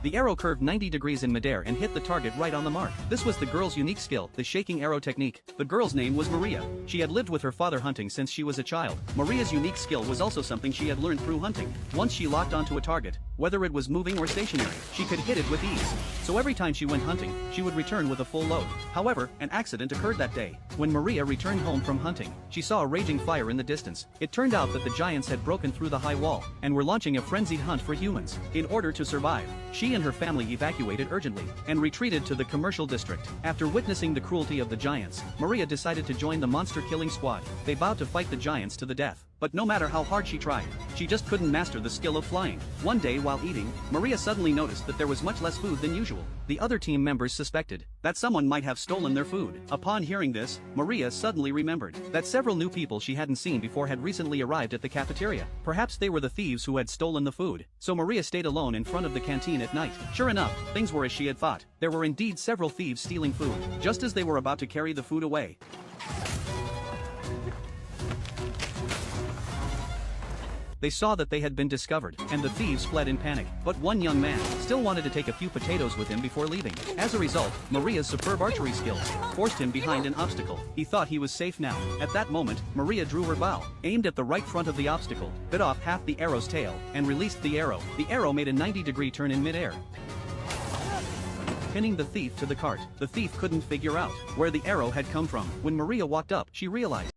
The arrow curved 90 degrees in midair and hit the target right on the mark. This was the girl's unique skill, the shaking arrow technique. The girl's name was Maria. She had lived with her father hunting since she was a child. Maria's unique skill was also something she had learned through hunting. Once she locked onto a target, whether it was moving or stationary, she could hit it with ease. So every time she went hunting, she would return with a full load. However, an accident occurred that day. When Maria returned home from hunting, she saw a raging fire in the distance. It turned out that the giants had broken through the high wall and were launching a frenzied hunt for humans. In order to survive, she and her family evacuated urgently and retreated to the commercial district. After witnessing the cruelty of the giants, Maria decided to join the monster-killing squad. They vowed to fight the giants to the death. But no matter how hard she tried, she just couldn't master the skill of flying. One day while eating, Maria suddenly noticed that there was much less food than usual. The other team members suspected that someone might have stolen their food. Upon hearing this, Maria suddenly remembered that several new people she hadn't seen before had recently arrived at the cafeteria. Perhaps they were the thieves who had stolen the food. So Maria stayed alone in front of the canteen at night. Sure enough, things were as she had thought. There were indeed several thieves stealing food. Just as they were about to carry the food away, they saw that they had been discovered, and the thieves fled in panic. But one young man still wanted to take a few potatoes with him before leaving. As a result, Maria's superb archery skills forced him behind an obstacle. He thought he was safe now. At that moment, Maria drew her bow, aimed at the right front of the obstacle, bit off half the arrow's tail, and released the arrow. The arrow made a 90-degree turn in midair, pinning the thief to the cart. The thief couldn't figure out where the arrow had come from. When Maria walked up, she realized